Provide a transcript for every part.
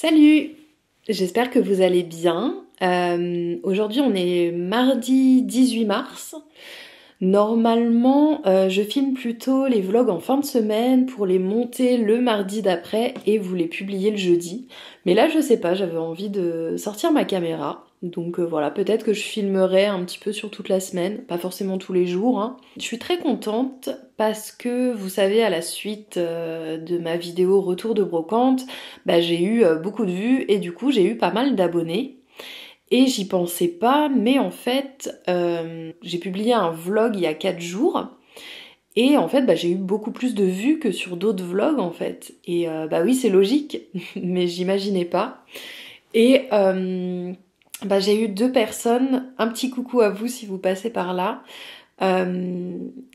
Salut! J'espère que vous allez bien. Aujourd'hui on est mardi 18 mars. Normalement je filme plutôt les vlogs en fin de semaine pour les monter le mardi d'après et vous les publier le jeudi. Mais là je sais pas, j'avais envie de sortir ma caméra. Donc voilà, peut-être que je filmerai un petit peu sur toute la semaine, pas forcément tous les jours, hein. Je suis très contente parce que vous savez, à la suite de ma vidéo retour de brocante, j'ai eu beaucoup de vues et du coup j'ai eu pas mal d'abonnés. Et j'y pensais pas, mais en fait j'ai publié un vlog il y a 4 jours. Et en fait j'ai eu beaucoup plus de vues que sur d'autres vlogs en fait. Et oui c'est logique, mais j'imaginais pas. Et j'ai eu 2 personnes, un petit coucou à vous si vous passez par là,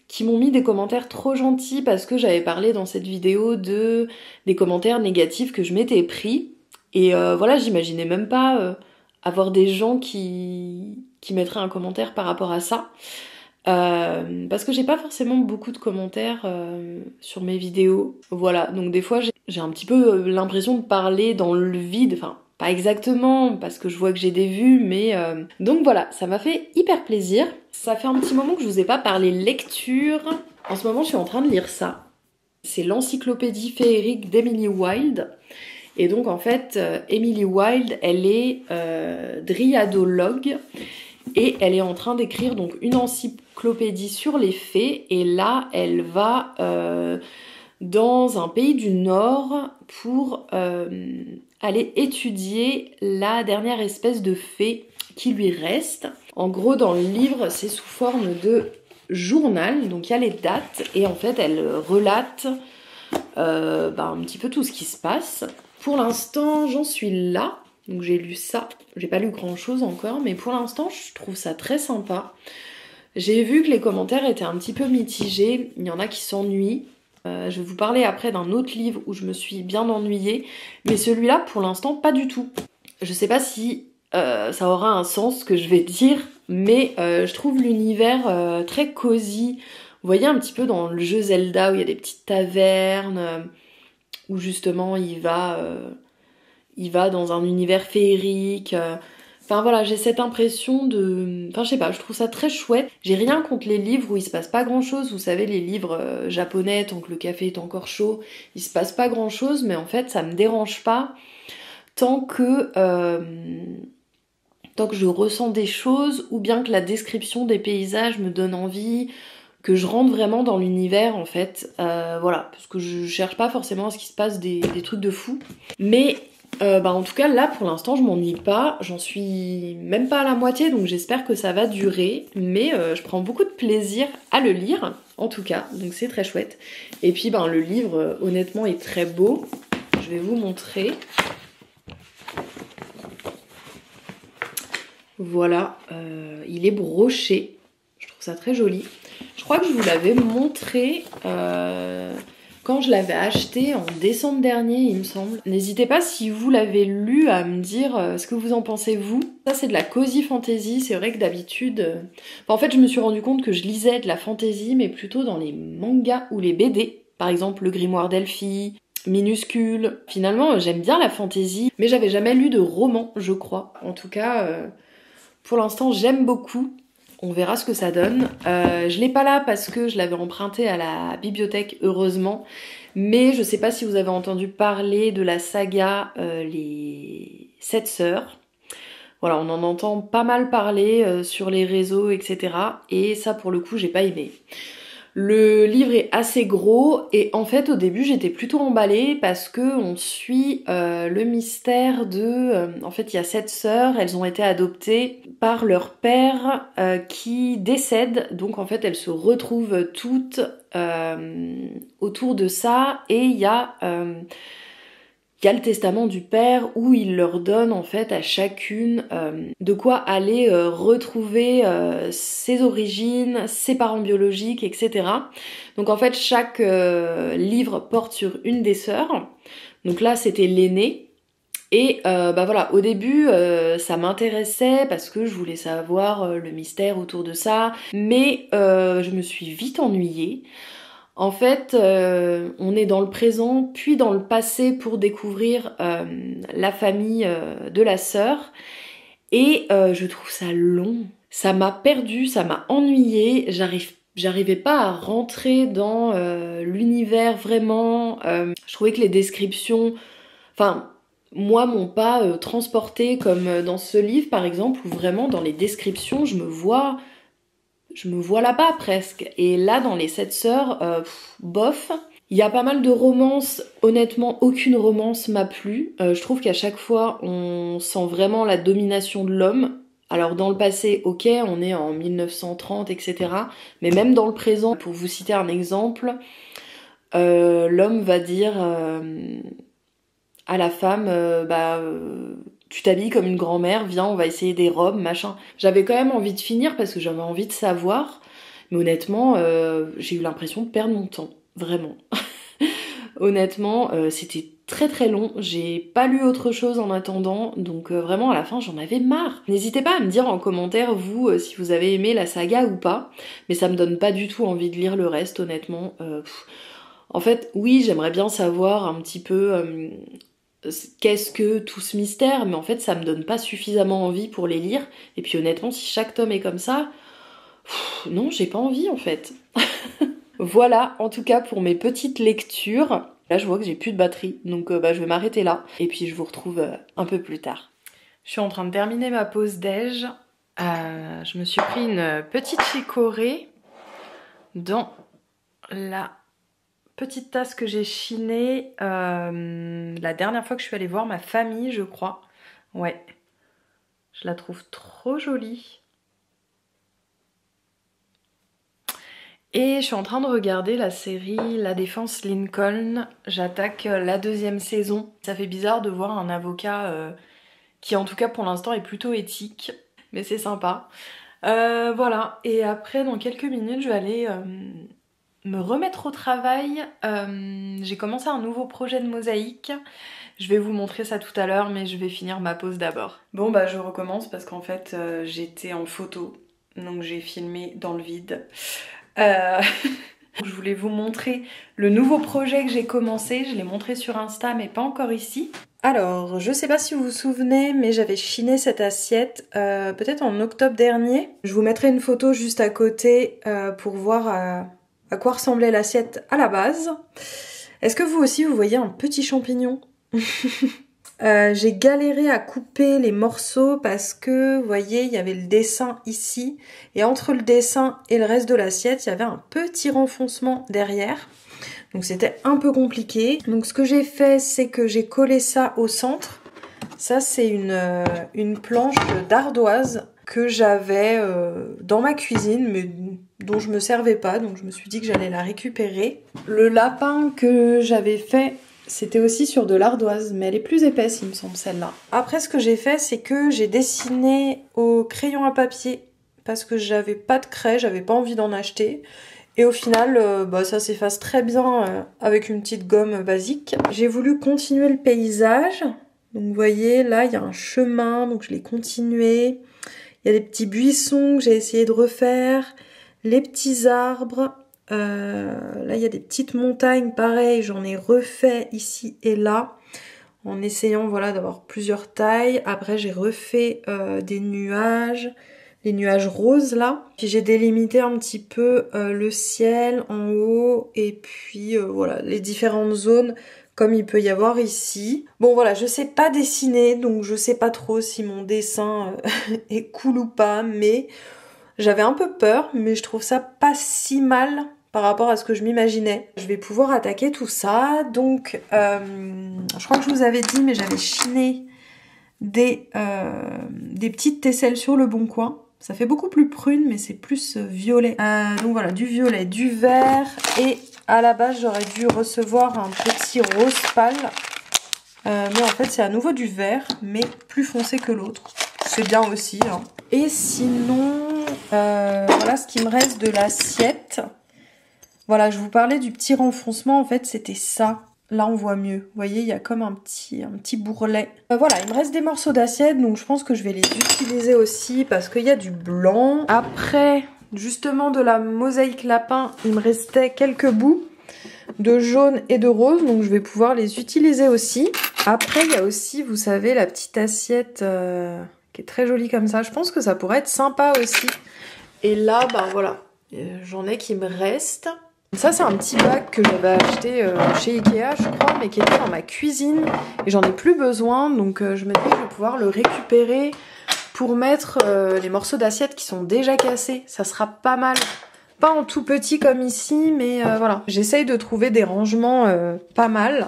qui m'ont mis des commentaires trop gentils parce que j'avais parlé dans cette vidéo des commentaires négatifs que je m'étais pris. Et voilà, j'imaginais même pas avoir des gens qui mettraient un commentaire par rapport à ça. Parce que j'ai pas forcément beaucoup de commentaires sur mes vidéos. Voilà, donc des fois j'ai un petit peu l'impression de parler dans le vide, enfin pas exactement parce que je vois que j'ai des vues, mais donc voilà, ça m'a fait hyper plaisir. Ça fait un petit moment que je vous ai pas parlé lecture. En ce moment je suis en train de lire ça. C'est l'encyclopédie féerique d'Emily Wilde. Et donc en fait, Emily Wilde, elle est dryadologue et elle est en train d'écrire donc une encyclopédie sur les fées. Et là, elle va dans un pays du Nord pour aller étudier la dernière espèce de fée qui lui reste. En gros, dans le livre, c'est sous forme de journal, donc il y a les dates et en fait, elle relate un petit peu tout ce qui se passe. Pour l'instant, j'en suis là. Donc j'ai lu ça. J'ai pas lu grand chose encore, mais pour l'instant, je trouve ça très sympa. J'ai vu que les commentaires étaient un petit peu mitigés. Il y en a qui s'ennuient. Je vais vous parler après d'un autre livre où je me suis bien ennuyée. Mais celui-là, pour l'instant, pas du tout. Je sais pas si ça aura un sens ce que je vais dire, mais je trouve l'univers très cosy. Vous voyez un petit peu dans le jeu Zelda où il y a des petites tavernes, où justement il va dans un univers féerique. Enfin voilà, j'ai cette impression de... Enfin je sais pas, je trouve ça très chouette. J'ai rien contre les livres où il se passe pas grand chose. Vous savez, les livres japonais, tant que le café est encore chaud, il se passe pas grand chose, mais en fait ça me dérange pas tant que je ressens des choses ou bien que la description des paysages me donne envie, que je rentre vraiment dans l'univers en fait. Voilà, parce que je cherche pas forcément à ce qu'il se passe des trucs de fou. Mais en tout cas là pour l'instant je m'ennuie pas, j'en suis même pas à la moitié donc j'espère que ça va durer. Mais je prends beaucoup de plaisir à le lire en tout cas, donc c'est très chouette. Et puis le livre honnêtement est très beau, je vais vous montrer. Voilà, il est broché, je trouve ça très joli. Je crois que je vous l'avais montré quand je l'avais acheté en décembre dernier, il me semble. N'hésitez pas si vous l'avez lu à me dire ce que vous en pensez vous. Ça c'est de la cozy fantasy, c'est vrai que d'habitude... en fait je me suis rendu compte que je lisais de la fantasy mais plutôt dans les mangas ou les BD. Par exemple le grimoire d'Elphie, Minuscule. Finalement j'aime bien la fantasy mais j'avais jamais lu de roman je crois. En tout cas... pour l'instant, j'aime beaucoup. On verra ce que ça donne. Je l'ai pas là parce que je l'avais emprunté à la bibliothèque, heureusement. Mais je sais pas si vous avez entendu parler de la saga Les 7 sœurs. Voilà, on en entend pas mal parler sur les réseaux, etc. Et ça, pour le coup, j'ai pas aimé. Le livre est assez gros et en fait au début j'étais plutôt emballée parce que on suit le mystère de... en fait il y a 7 sœurs, elles ont été adoptées par leur père qui décède, donc en fait elles se retrouvent toutes autour de ça et il y a le testament du père où il leur donne en fait à chacune de quoi aller retrouver ses origines, ses parents biologiques, etc. Donc en fait chaque livre porte sur une des sœurs. Donc là c'était l'aînée. Et voilà, au début ça m'intéressait parce que je voulais savoir le mystère autour de ça, mais je me suis vite ennuyée. En fait, on est dans le présent, puis dans le passé pour découvrir la famille de la sœur. Et je trouve ça long. Ça m'a perdue, ça m'a ennuyée. J'arrivais pas à rentrer dans l'univers vraiment. Je trouvais que les descriptions, enfin, moi, m'ont pas transportée comme dans ce livre, par exemple, où vraiment dans les descriptions, je me vois là-bas presque. Et là, dans les 7 sœurs, bof. Il y a pas mal de romances. Honnêtement, aucune romance m'a plu. Je trouve qu'à chaque fois, on sent vraiment la domination de l'homme. Alors dans le passé, ok, on est en 1930, etc. Mais même dans le présent, pour vous citer un exemple, l'homme va dire à la femme, tu t'habilles comme une grand-mère, viens, on va essayer des robes, machin. J'avais quand même envie de finir parce que j'avais envie de savoir, mais honnêtement, j'ai eu l'impression de perdre mon temps, vraiment. Honnêtement, c'était très très long, j'ai pas lu autre chose en attendant, donc vraiment à la fin j'en avais marre. N'hésitez pas à me dire en commentaire, vous, si vous avez aimé la saga ou pas, mais ça me donne pas du tout envie de lire le reste, honnêtement. En fait, oui, j'aimerais bien savoir un petit peu qu'est-ce que tout ce mystère, mais en fait ça me donne pas suffisamment envie pour les lire, et puis honnêtement si chaque tome est comme ça, non j'ai pas envie en fait. Voilà en tout cas pour mes petites lectures. Là je vois que j'ai plus de batterie, donc je vais m'arrêter là, et puis je vous retrouve un peu plus tard. Je suis en train de terminer ma pause déj, je me suis pris une petite chicorée dans la petite tasse que j'ai chinée la dernière fois que je suis allée voir ma famille, je crois. Ouais, je la trouve trop jolie. Et je suis en train de regarder la série La Défense Lincoln. J'attaque la 2e saison. Ça fait bizarre de voir un avocat qui en tout cas pour l'instant est plutôt éthique, mais c'est sympa. Voilà, et après dans quelques minutes je vais aller me remettre au travail. J'ai commencé un nouveau projet de mosaïque. Je vais vous montrer ça tout à l'heure, mais je vais finir ma pause d'abord. Bon bah je recommence parce qu'en fait j'étais en photo, donc j'ai filmé dans le vide. Je voulais vous montrer le nouveau projet que j'ai commencé. Je l'ai montré sur Insta mais pas encore ici. Alors, je sais pas si vous vous souvenez, mais j'avais chiné cette assiette peut-être en octobre dernier. Je vous mettrai une photo juste à côté pour voir à quoi ressemblait l'assiette à la base. Est-ce que vous aussi vous voyez un petit champignon? J'ai galéré à couper les morceaux parce que, vous voyez, il y avait le dessin ici. Et entre le dessin et le reste de l'assiette, il y avait un petit renfoncement derrière. Donc c'était un peu compliqué. Donc ce que j'ai fait, c'est que j'ai collé ça au centre. Ça, c'est une planche d'ardoise que j'avais dans ma cuisine, mais dont je me servais pas. Donc je me suis dit que j'allais la récupérer. Le lapin que j'avais fait, c'était aussi sur de l'ardoise, mais elle est plus épaisse, il me semble, celle-là. Après, ce que j'ai fait, c'est que j'ai dessiné au crayon à papier, parce que j'avais pas de craie, j'avais pas envie d'en acheter. Et au final, ça s'efface très bien avec une petite gomme basique. J'ai voulu continuer le paysage. Donc vous voyez, là, il y a un chemin, donc je l'ai continué. Il y a des petits buissons que j'ai essayé de refaire, les petits arbres. Là, il y a des petites montagnes, pareil, j'en ai refait ici et là, en essayant voilà d'avoir plusieurs tailles. Après, j'ai refait des nuages, les nuages roses là. Puis j'ai délimité un petit peu le ciel en haut et puis voilà, les différentes zones comme il peut y avoir ici. Bon voilà, je sais pas dessiner, donc je sais pas trop si mon dessin est cool ou pas, mais j'avais un peu peur, mais je trouve ça pas si mal par rapport à ce que je m'imaginais. Je vais pouvoir attaquer tout ça. Donc, je crois que je vous avais dit, mais j'avais chiné des petites tesselles sur le Bon Coin. Ça fait beaucoup plus prune, mais c'est plus violet. Donc voilà, du violet, du vert. Et à la base, j'aurais dû recevoir un petit rose pâle. Mais en fait, c'est à nouveau du vert, mais plus foncé que l'autre. C'est bien aussi. Hein. Et sinon, voilà ce qui me reste de l'assiette. Voilà, je vous parlais du petit renfoncement, en fait, c'était ça. Là, on voit mieux. Vous voyez, il y a comme un petit bourrelet. Voilà, il me reste des morceaux d'assiette, donc je pense que je vais les utiliser aussi parce qu'il y a du blanc. Après, justement de la mosaïque lapin, il me restait quelques bouts de jaune et de rose, donc je vais pouvoir les utiliser aussi. Après, il y a aussi, vous savez, la petite assiette qui est très jolie comme ça. Je pense que ça pourrait être sympa aussi. Et là, bah voilà, j'en ai qui me restent. Ça, c'est un petit bac que j'avais acheté chez Ikea, je crois, mais qui était dans ma cuisine. Et j'en ai plus besoin, donc je me dis que je vais pouvoir le récupérer pour mettre les morceaux d'assiette qui sont déjà cassés. Ça sera pas mal. Pas en tout petit comme ici, mais voilà. J'essaye de trouver des rangements pas mal.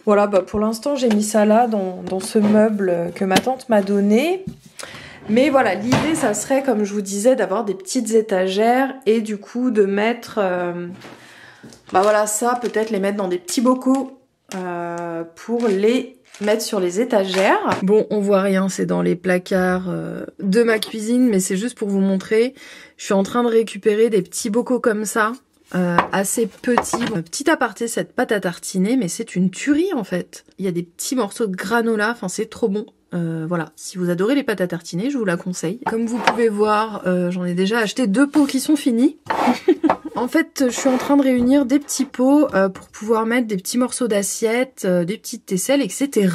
Voilà, bah pour l'instant, j'ai mis ça là, dans ce meuble que ma tante m'a donné. Mais voilà, l'idée, ça serait, comme je vous disais, d'avoir des petites étagères et du coup de mettre... bah voilà, ça, peut-être les mettre dans des petits bocaux pour les mettre sur les étagères. Bon, on voit rien, c'est dans les placards de ma cuisine, mais c'est juste pour vous montrer. Je suis en train de récupérer des petits bocaux comme ça, assez petits. Petit aparté, cette pâte à tartiner, mais c'est une tuerie en fait. Il y a des petits morceaux de granola, enfin c'est trop bon. Voilà, si vous adorez les pâtes à tartiner, je vous la conseille. Comme vous pouvez voir, j'en ai déjà acheté 2 pots qui sont finis. En fait, je suis en train de réunir des petits pots pour pouvoir mettre des petits morceaux d'assiette, des petites aisselles, etc.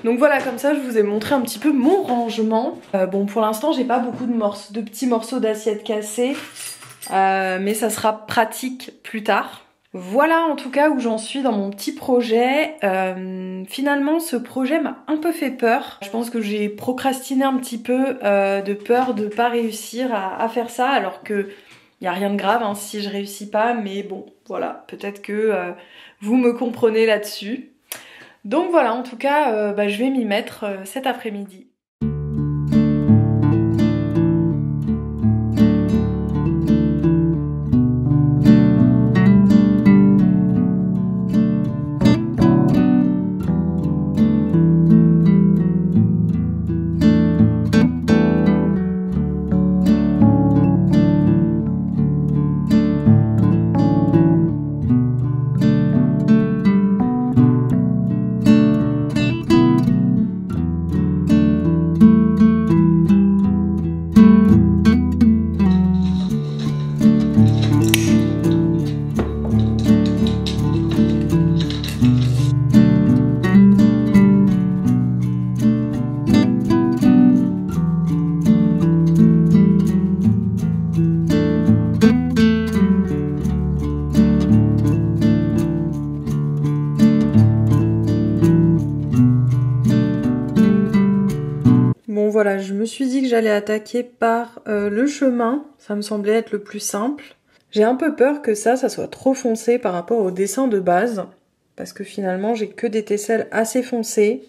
Donc voilà, comme ça, je vous ai montré un petit peu mon rangement. Bon, pour l'instant, j'ai pas beaucoup de petits morceaux d'assiette cassés, mais ça sera pratique plus tard. Voilà en tout cas où j'en suis dans mon petit projet. Finalement ce projet m'a un peu fait peur. Je pense que j'ai procrastiné un petit peu de peur de pas réussir à faire ça, alors que y a rien de grave hein, si je réussis pas, mais bon voilà, peut-être que vous me comprenez là-dessus. Donc voilà, en tout cas bah, je vais m'y mettre cet après-midi. Bon voilà, je me suis dit que j'allais attaquer par le chemin, ça me semblait être le plus simple. J'ai un peu peur que ça soit trop foncé par rapport au dessin de base, parce que finalement j'ai que des tesselles assez foncées.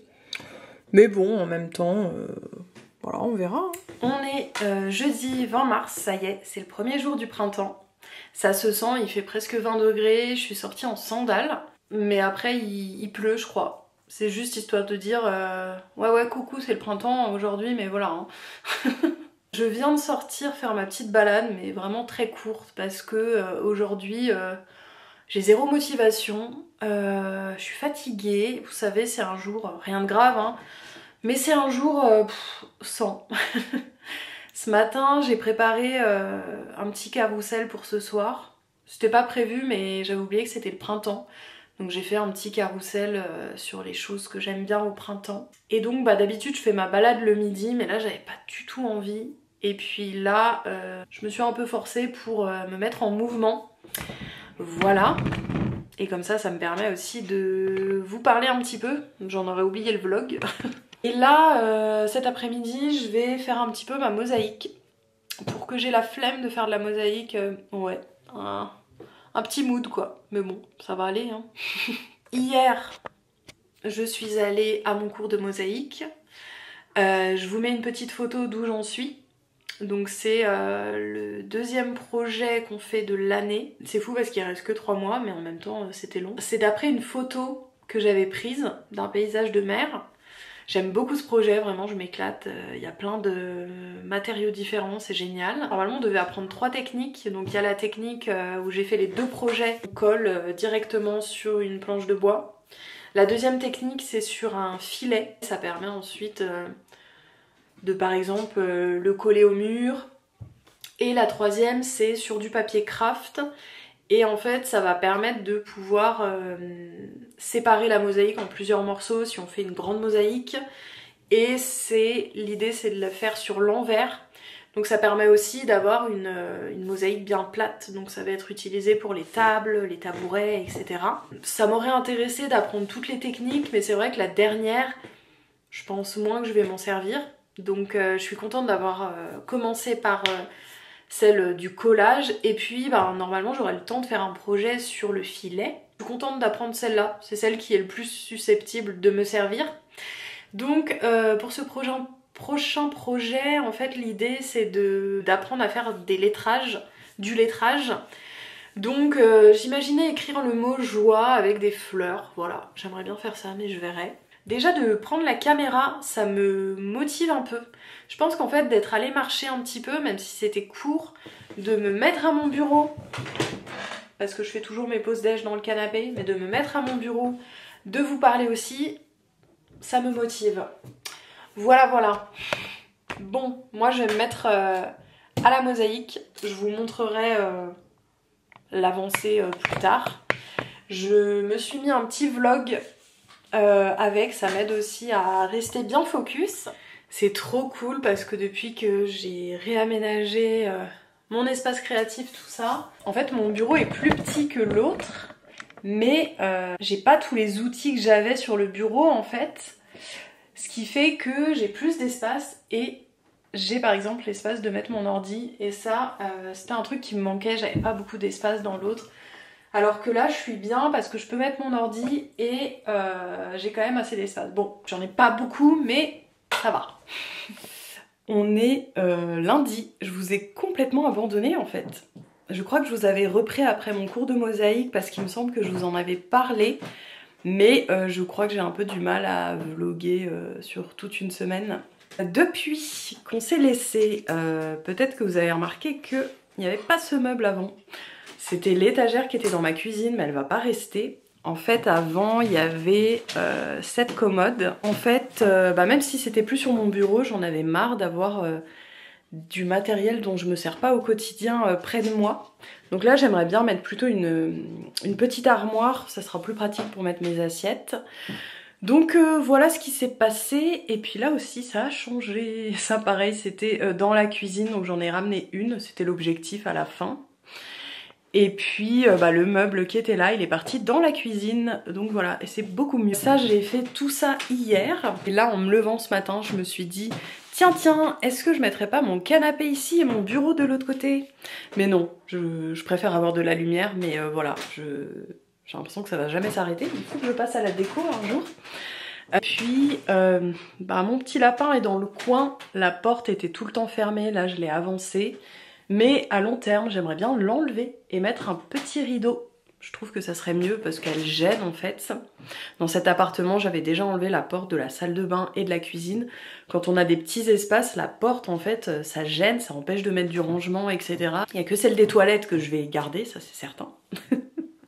Mais bon, en même temps, voilà, on verra. On est jeudi 20 mars, ça y est, c'est le premier jour du printemps. Ça se sent, il fait presque 20 degrés, je suis sortie en sandales, mais après il pleut je crois. C'est juste histoire de dire ouais coucou c'est le printemps aujourd'hui mais voilà hein. Je viens de sortir faire ma petite balade mais vraiment très courte parce que aujourd'hui j'ai zéro motivation, je suis fatiguée, vous savez c'est un jour, rien de grave hein, mais c'est un jour sans. Ce matin j'ai préparé un petit carrousel pour ce soir, c'était pas prévu mais j'avais oublié que c'était le printemps. Donc j'ai fait un petit carrousel sur les choses que j'aime bien au printemps. Et donc bah, d'habitude je fais ma balade le midi, mais là j'avais pas du tout envie. Et puis là je me suis un peu forcée pour me mettre en mouvement. Voilà. Et comme ça me permet aussi de vous parler un petit peu. J'en aurais oublié le vlog. Et là cet après-midi je vais faire un petit peu ma mosaïque. Pour que j'ai la flemme de faire de la mosaïque, ouais. Un petit mood quoi, mais bon, ça va aller hein. Hier, je suis allée à mon cours de mosaïque. Je vous mets une petite photo d'où j'en suis. Donc c'est le deuxième projet qu'on fait de l'année. C'est fou parce qu'il reste que 3 mois, mais en même temps c'était long. C'est d'après une photo que j'avais prise d'un paysage de mer. J'aime beaucoup ce projet, vraiment je m'éclate, il y a plein de matériaux différents, c'est génial. Normalement on devait apprendre 3 techniques, donc il y a la technique où j'ai fait les 2 projets, on colle directement sur une planche de bois. La deuxième technique c'est sur un filet, ça permet ensuite de par exemple le coller au mur Et la troisième c'est sur du papier craft. Et en fait ça va permettre de pouvoir séparer la mosaïque en plusieurs morceaux si on fait une grande mosaïque. Et l'idée c'est de la faire sur l'envers. Donc ça permet aussi d'avoir une mosaïque bien plate. Donc ça va être utilisé pour les tables, les tabourets, etc. Ça m'aurait intéressé d'apprendre toutes les techniques, mais c'est vrai que la dernière, je pense moins que je vais m'en servir. Donc je suis contente d'avoir commencé par celle du collage. Et puis normalement j'aurai le temps de faire un projet sur le filet. Je suis contente d'apprendre celle-là. C'est celle qui est le plus susceptible de me servir. Donc pour ce prochain projet, en fait l'idée c'est d'apprendre à faire du lettrage. Donc j'imaginais écrire le mot joie avec des fleurs, voilà, j'aimerais bien faire ça mais je verrai. Déjà de prendre la caméra, ça me motive un peu. Je pense qu'en fait d'être allée marcher un petit peu, même si c'était court, de me mettre à mon bureau, parce que je fais toujours mes pauses déj dans le canapé, mais de me mettre à mon bureau, de vous parler aussi, ça me motive. Voilà. Bon, moi je vais me mettre à la mosaïque. Je vous montrerai l'avancée plus tard. Je me suis mis un petit vlog avec, ça m'aide aussi à rester bien focus. C'est trop cool parce que depuis que j'ai réaménagé mon espace créatif, tout ça, en fait mon bureau est plus petit que l'autre, mais j'ai pas tous les outils que j'avais sur le bureau en fait. Ce qui fait que j'ai plus d'espace et j'ai par exemple l'espace de mettre mon ordi. Et ça, c'était un truc qui me manquait, j'avais pas beaucoup d'espace dans l'autre. Alors que là, je suis bien parce que je peux mettre mon ordi et j'ai quand même assez d'espace. Bon, j'en ai pas beaucoup, mais ça va. On est lundi, je vous ai complètement abandonné en fait. Je crois que je vous avais repris après mon cours de mosaïque parce qu'il me semble que je vous en avais parlé. Mais je crois que j'ai un peu du mal à vlogger sur toute une semaine. Depuis qu'on s'est laissé, peut-être que vous avez remarqué qu'il n'y avait pas ce meuble avant. C'était l'étagère qui était dans ma cuisine, mais elle va pas rester. En fait, avant, il y avait cette commode. En fait, même si c'était plus sur mon bureau, j'en avais marre d'avoir du matériel dont je me sers pas au quotidien près de moi. Donc là j'aimerais bien mettre plutôt une petite armoire, ça sera plus pratique pour mettre mes assiettes. Donc voilà ce qui s'est passé. Et puis là aussi ça a changé. Ça pareil c'était dans la cuisine, donc j'en ai ramené une, c'était l'objectif à la fin. Et puis le meuble qui était là, il est parti dans la cuisine. Donc voilà, et c'est beaucoup mieux. Ça, j'ai fait tout ça hier. Et là, en me levant ce matin, je me suis dit, tiens, est-ce que je mettrais pas mon canapé ici et mon bureau de l'autre côté? Mais non, je préfère avoir de la lumière, mais voilà, j'ai l'impression que ça va jamais s'arrêter. Il faut que je passe à la déco un jour. Puis, mon petit lapin est dans le coin. La porte était tout le temps fermée, là je l'ai avancée. Mais à long terme, j'aimerais bien l'enlever et mettre un petit rideau. Je trouve que ça serait mieux parce qu'elle gêne en fait. Dans cet appartement, j'avais déjà enlevé la porte de la salle de bain et de la cuisine. Quand on a des petits espaces, la porte en fait, ça gêne, ça empêche de mettre du rangement, etc. Il n'y a que celle des toilettes que je vais garder, ça c'est certain.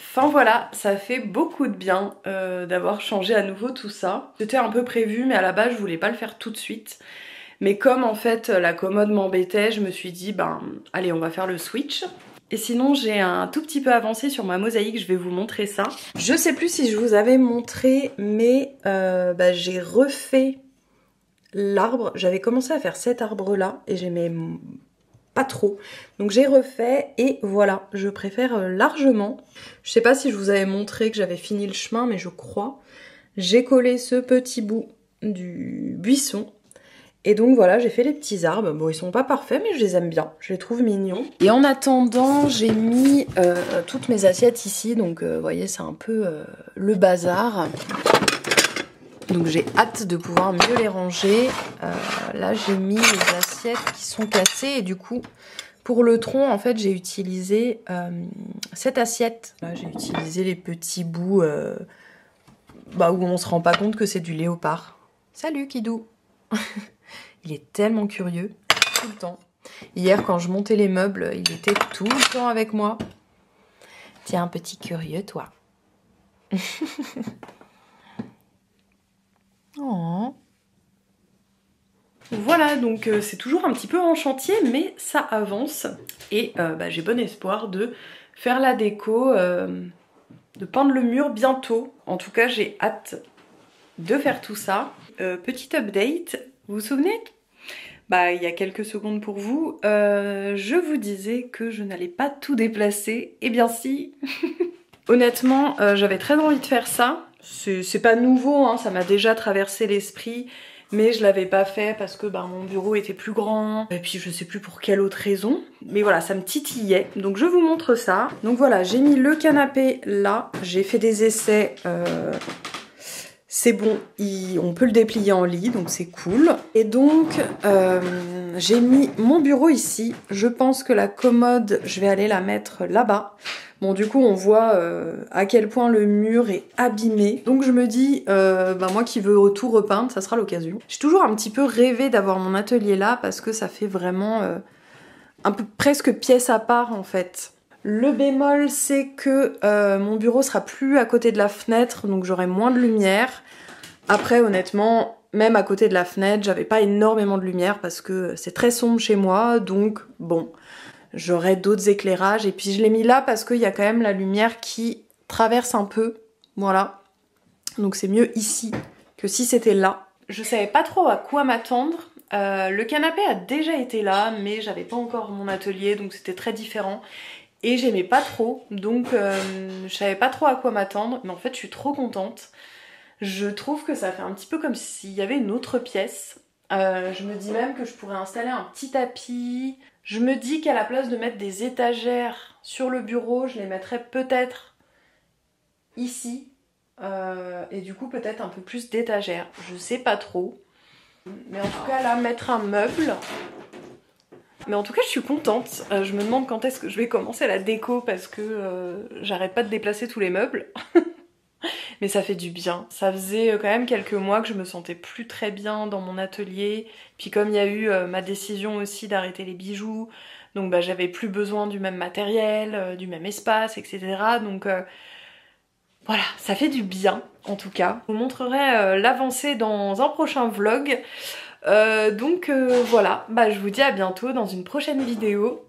Enfin voilà, ça fait beaucoup de bien d'avoir changé à nouveau tout ça. C'était un peu prévu, mais à la base, je voulais pas le faire tout de suite. Mais comme en fait la commode m'embêtait, je me suis dit allez on va faire le switch. Et sinon j'ai un tout petit peu avancé sur ma mosaïque, je vais vous montrer ça. Je sais plus si je vous avais montré, mais j'ai refait l'arbre. J'avais commencé à faire cet arbre là et j'aimais pas trop. Donc j'ai refait et voilà, je préfère largement. Je sais pas si je vous avais montré que j'avais fini le chemin, mais je crois. J'ai collé ce petit bout du buisson. Et donc voilà, j'ai fait les petits arbres. Bon, ils sont pas parfaits, mais je les aime bien. Je les trouve mignons. Et en attendant, j'ai mis toutes mes assiettes ici. Donc, vous voyez, c'est un peu le bazar. Donc, j'ai hâte de pouvoir mieux les ranger. Là, j'ai mis les assiettes qui sont cassées. Et du coup, pour le tronc, en fait, j'ai utilisé cette assiette. Là, j'ai utilisé les petits bouts où on se rend pas compte que c'est du léopard. Salut, Kidou. Il est tellement curieux, tout le temps. Hier, quand je montais les meubles, il était tout le temps avec moi. Tiens, un petit curieux, toi. Oh. voilà, donc c'est toujours un petit peu en chantier, mais ça avance. Et j'ai bon espoir de faire la déco, de peindre le mur bientôt. En tout cas, j'ai hâte de faire tout ça. Petit update, vous vous souvenez ? Il y a quelques secondes pour vous, je vous disais que je n'allais pas tout déplacer. Eh bien si. Honnêtement, j'avais très envie de faire ça. C'est pas nouveau, hein, ça m'a déjà traversé l'esprit, mais je l'avais pas fait parce que mon bureau était plus grand, et puis je sais plus pour quelle autre raison. Mais voilà, ça me titillait, donc je vous montre ça. Donc voilà, j'ai mis le canapé là, j'ai fait des essais, c'est bon, on peut le déplier en lit, donc c'est cool. Et donc, j'ai mis mon bureau ici. Je pense que la commode, je vais aller la mettre là-bas. Bon, du coup, on voit à quel point le mur est abîmé. Donc je me dis, moi qui veux tout repeindre, ça sera l'occasion. J'ai toujours un petit peu rêvé d'avoir mon atelier là, parce que ça fait vraiment un peu presque pièce à part, en fait. Le bémol, c'est que mon bureau sera plus à côté de la fenêtre, donc j'aurai moins de lumière. Après, honnêtement, même à côté de la fenêtre, j'avais pas énormément de lumière parce que c'est très sombre chez moi, donc bon, j'aurai d'autres éclairages. Et puis je l'ai mis là parce qu'il y a quand même la lumière qui traverse un peu, voilà. Donc c'est mieux ici que si c'était là. Je savais pas trop à quoi m'attendre. Le canapé a déjà été là, mais j'avais pas encore mon atelier, donc c'était très différent. Et j'aimais pas trop, donc je savais pas trop à quoi m'attendre, mais en fait je suis trop contente. Je trouve que ça fait un petit peu comme s'il y avait une autre pièce. Je me dis même que je pourrais installer un petit tapis. Je me dis qu'à la place de mettre des étagères sur le bureau, je les mettrais peut-être ici. Et du coup peut-être un peu plus d'étagères. Je sais pas trop. Mais en tout cas là, mettre un meuble... Mais en tout cas, je suis contente. Je me demande quand est-ce que je vais commencer la déco parce que j'arrête pas de déplacer tous les meubles. Mais ça fait du bien. Ça faisait quand même quelques mois que je me sentais plus très bien dans mon atelier. Puis comme il y a eu ma décision aussi d'arrêter les bijoux, donc j'avais plus besoin du même matériel, du même espace, etc. Donc voilà, ça fait du bien en tout cas. Je vous montrerai l'avancée dans un prochain vlog. Voilà, je vous dis à bientôt dans une prochaine vidéo.